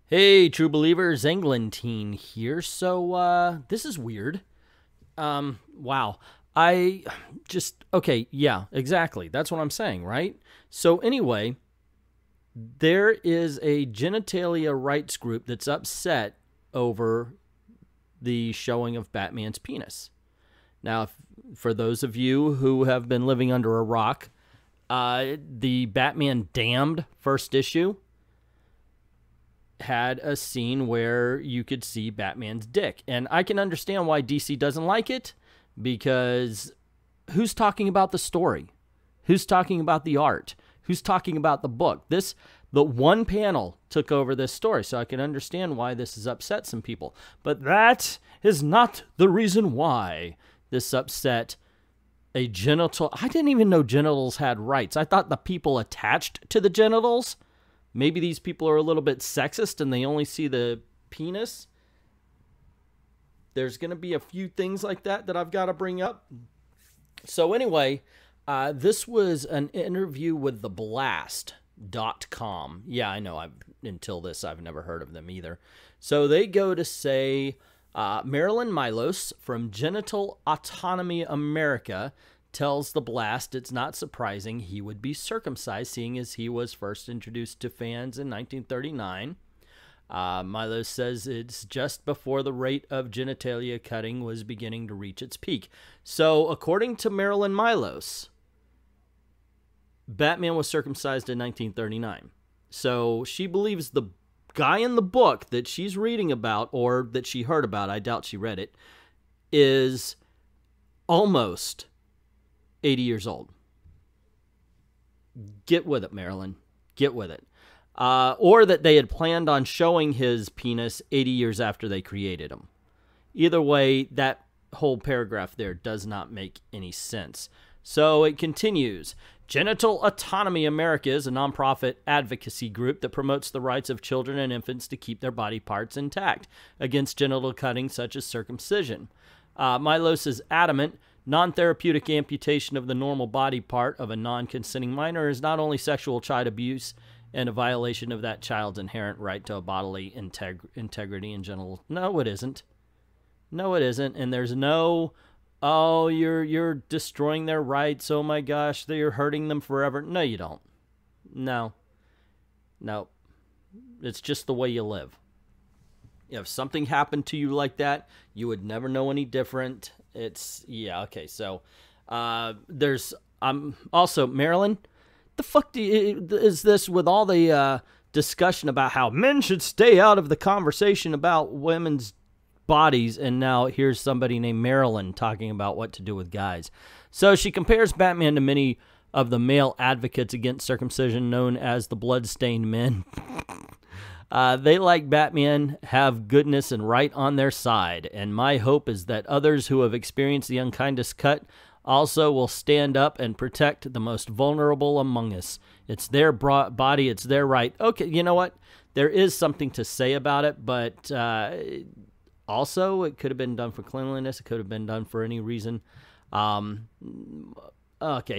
Hey, true believers, Englentine here. So, this is weird. Wow. Okay, yeah, exactly. That's what I'm saying, right? So, anyway, there is a Genitalia Rights group that's upset over the showing of Batman's penis. Now, for those of you who have been living under a rock, the Batman Damned first issue had a scene where you could see Batman's dick. And I can understand why DC doesn't like it, because who's talking about the story? Who's talking about the art? Who's talking about the book? The one panel took over this story, so I can understand why this has upset some people. But that is not the reason why this upset a genital. I didn't even know genitals had rights. I thought the people attached to the genitals. Maybe these people are a little bit sexist and they only see the penis. There's going to be a few things like that I've got to bring up. So anyway, this was an interview with theblast.com. Yeah, I know. Until this, I've never heard of them either. So they go to say Marilyn Milos from Genital Autonomy America tells The Blast it's not surprising he would be circumcised, seeing as he was first introduced to fans in 1939. Milos says it's just before the rate of genitalia cutting was beginning to reach its peak. So, according to Marilyn Milos, Batman was circumcised in 1939. So, she believes the guy in the book that she's reading about, or that she heard about, I doubt she read it, is almost 80 years old. Get with it, Marilyn. Get with it. Or that they had planned on showing his penis 80 years after they created him. Either way, that whole paragraph there does not make any sense. So it continues. Genital Autonomy America is a nonprofit advocacy group that promotes the rights of children and infants to keep their body parts intact against genital cutting such as circumcision. Milos is adamant non-therapeutic amputation of the normal body part of a non-consenting minor is not only sexual child abuse and a violation of that child's inherent right to a bodily integrity and genital. No, it isn't. No, it isn't. And there's no, oh, you're destroying their rights. Oh my gosh, you're hurting them forever. No, you don't. No. It's just the way you live. If something happened to you like that, you would never know any different. Yeah, okay, so there's also Marilyn. The fuck is this with all the discussion about how men should stay out of the conversation about women's bodies, and now here's somebody named Marilyn talking about what to do with guys. So she compares Batman to many of the male advocates against circumcision known as the bloodstained men. They, like Batman, have goodness and right on their side, and my hope is that others who have experienced the unkindest cut also will stand up and protect the most vulnerable among us. It's their body, it's their right. Okay, you know what? There is something to say about it, but also it could have been done for cleanliness. It could have been done for any reason. Okay,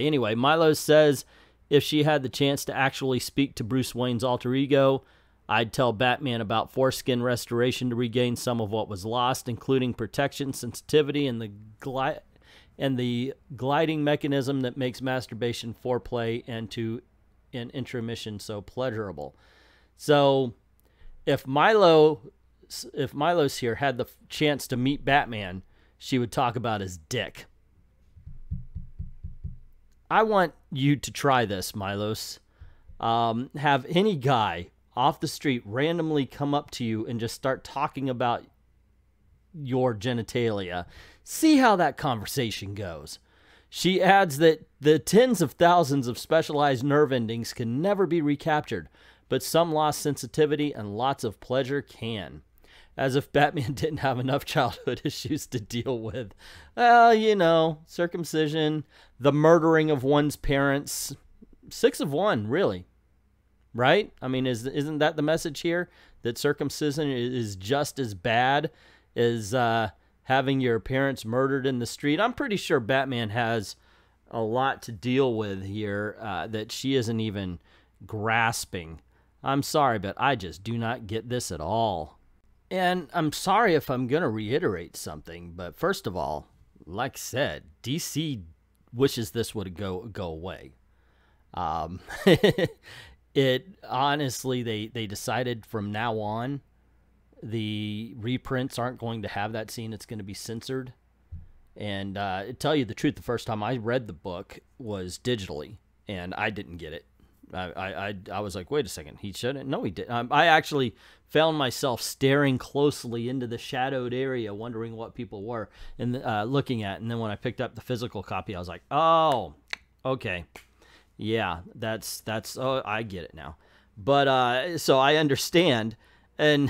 anyway, Milos says if she had the chance to actually speak to Bruce Wayne's alter ego, I'd tell Batman about foreskin restoration to regain some of what was lost, including protection, sensitivity, and the gliding mechanism that makes masturbation, foreplay, and intromission so pleasurable. So, if Milos here had the chance to meet Batman, she would talk about his dick. I want you to try this, Milos. Have any guy off the street randomly come up to you and just start talking about your genitalia. See how that conversation goes. She adds that the tens of thousands of specialized nerve endings can never be recaptured, but some lost sensitivity and lots of pleasure can. As if Batman didn't have enough childhood issues to deal with. Well, you know, circumcision, the murdering of one's parents. 6 of 1, really. Right? I mean, isn't that the message here? That circumcision is just as bad as having your parents murdered in the street? I'm pretty sure Batman has a lot to deal with here that she isn't even grasping. I'm sorry, but I just do not get this at all. And I'm sorry if I'm going to reiterate something, but first of all, like I said, DC wishes this would go away. It honestly, they decided from now on, the reprints aren't going to have that scene. It's going to be censored. And to tell you the truth, the first time I read the book was digitally, and I didn't get it. I was like, wait a second, he shouldn't. No, he didn't. I actually found myself staring closely into the shadowed area, wondering what people were and looking at. And then when I picked up the physical copy, I was like, oh, okay, yeah, that's. Oh, I get it now. But so I understand, and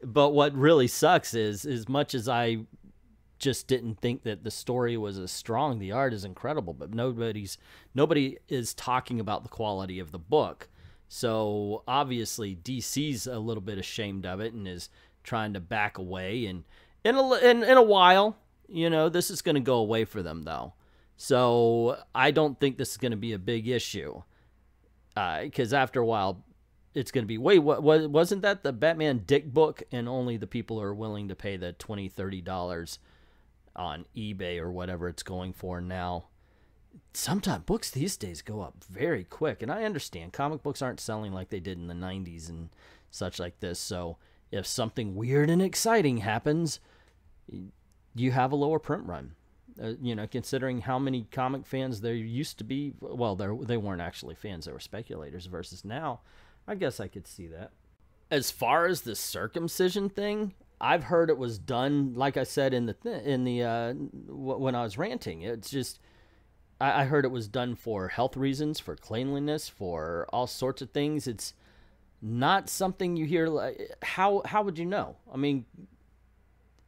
but what really sucks is, as much as I just didn't think that the story was as strong, the art is incredible, but nobody is talking about the quality of the book. So obviously DC's a little bit ashamed of it and is trying to back away. And in a while, you know, this is going to go away for them though. So I don't think this is going to be a big issue, because after a while it's going to be, wait, what wasn't that the Batman Dick book? And only the people who are willing to pay the $20-$30 on eBay or whatever it's going for now. Sometimes books these days go up very quick, and I understand comic books aren't selling like they did in the 90s and such like this. So if something weird and exciting happens, you have a lower print run. You know, considering how many comic fans there used to be. Well, they weren't actually fans, they were speculators, versus now. I guess I could see that. As far as the circumcision thing, I've heard it was done, like I said in the when I was ranting. It's just, I heard it was done for health reasons, for cleanliness, for all sorts of things. It's not something you hear. Like, how would you know? I mean,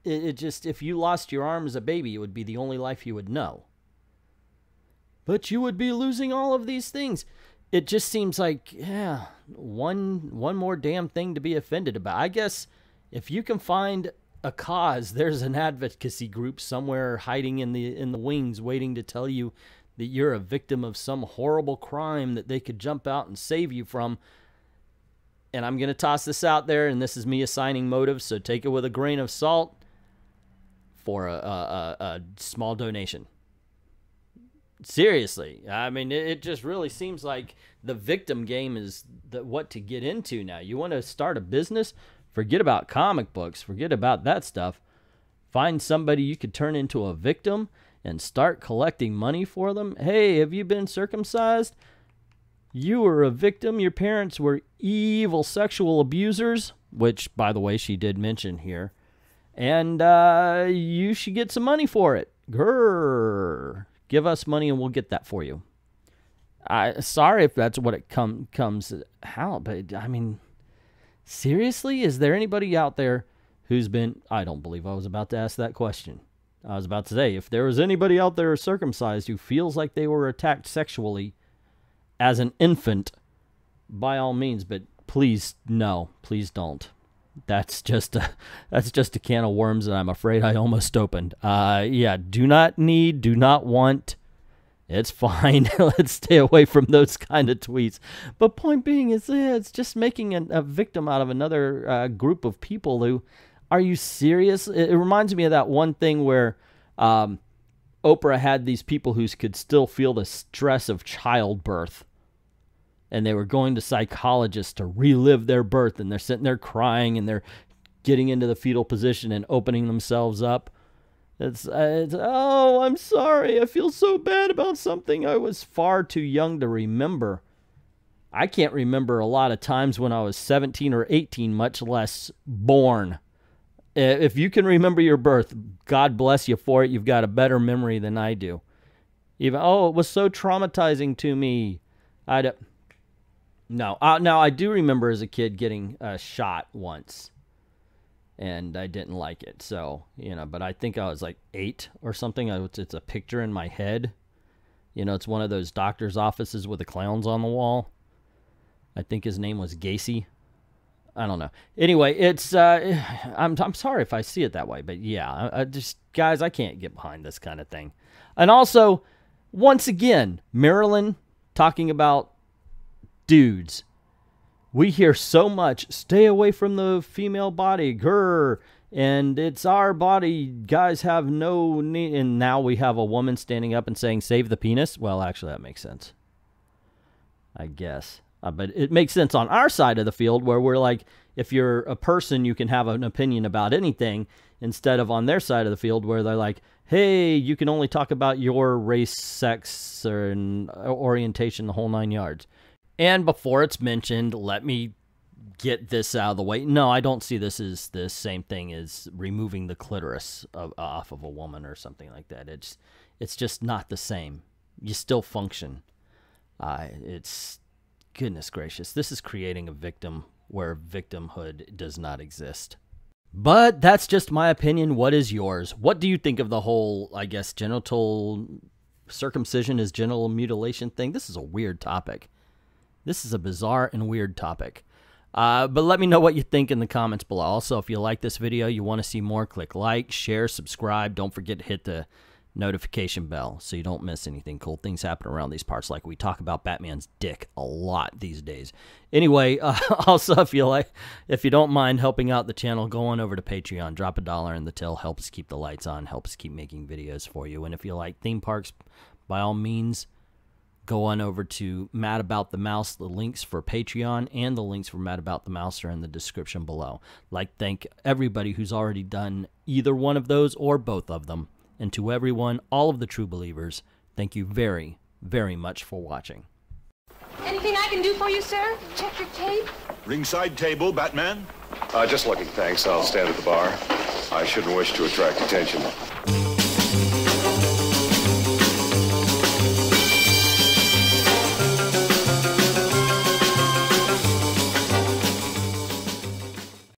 it just, if you lost your arm as a baby, it would be the only life you would know. But you would be losing all of these things. It just seems like, yeah, one more damn thing to be offended about. I guess if you can find a cause, there's an advocacy group somewhere hiding in the wings waiting to tell you that you're a victim of some horrible crime that they could jump out and save you from. And I'm going to toss this out there, and this is me assigning motives, so take it with a grain of salt, for a small donation. Seriously, I mean, it just really seems like the victim game is what to get into now. You want to start a business? Forget about comic books. Forget about that stuff. Find somebody you could turn into a victim and start collecting money for them. Hey, have you been circumcised? You were a victim. Your parents were evil sexual abusers, which, by the way, she did mention here. And you should get some money for it. Grrr. Give us money and we'll get that for you. Sorry if that's what it comes out, but I mean, seriously, is there anybody out there who's been, I don't believe I was about to ask that question. I was about to say, if there was anybody out there circumcised who feels like they were attacked sexually as an infant, by all means, but please, no, please don't. That's just a can of worms that I'm afraid I almost opened. Yeah, do not want. It's fine. Let's stay away from those kind of tweets. But point being is, it's just making a victim out of another group of people who, are you serious? It reminds me of that one thing where Oprah had these people who could still feel the stress of childbirth. And they were going to psychologists to relive their birth, and they're sitting there crying, and they're getting into the fetal position and opening themselves up. It's oh, I'm sorry. I feel so bad about something I was far too young to remember. I can't remember a lot of times when I was 17 or 18, much less born. If you can remember your birth, God bless you for it. You've got a better memory than I do. Even, oh, it was so traumatizing to me. No, now I do remember as a kid getting shot once, and I didn't like it. So, you know, but I think I was like 8 or something. It's a picture in my head. You know, it's one of those doctor's offices with the clowns on the wall. I think his name was Gacy. I don't know. Anyway, it's I'm sorry if I see it that way, but yeah, I just, guys, I can't get behind this kind of thing. And also, once again, Marilyn talking about dudes. We hear so much, stay away from the female body, grr, and it's our body, guys have no need. And now we have a woman standing up and saying, save the penis. Well, actually, that makes sense, I guess. But it makes sense on our side of the field where we're like, if you're a person, you can have an opinion about anything, instead of on their side of the field where they're like, hey, you can only talk about your race, sex, or orientation, the whole 9 yards. And before it's mentioned, let me get this out of the way. No, I don't see this as the same thing as removing the clitoris off of a woman or something like that. It's just not the same. You still function. It's, goodness gracious, this is creating a victim where victimhood does not exist. But that's just my opinion. What is yours? What do you think of the whole, I guess, genital circumcision is genital mutilation thing? This is a weird topic. This is a bizarre and weird topic. But let me know what you think in the comments below. Also, if you like this video, you want to see more, click like, share, subscribe. Don't forget to hit the notification bell so you don't miss anything. Cool things happen around these parts, like we talk about Batman's dick a lot these days. Anyway, also, if you don't mind helping out the channel, go on over to Patreon, drop $1 in the till, help us keep the lights on, help us keep making videos for you. And if you like theme parks, by all means, go on over to Mad About the Mouse. The links for Patreon and the links for Mad About the Mouse are in the description below. Thank everybody who's already done either one of those or both of them. And to everyone, all of the true believers, thank you very, very much for watching. Anything I can do for you, sir? Check your tape? Ringside table, Batman? Just looking, thanks. I'll stand at the bar. I shouldn't wish to attract attention.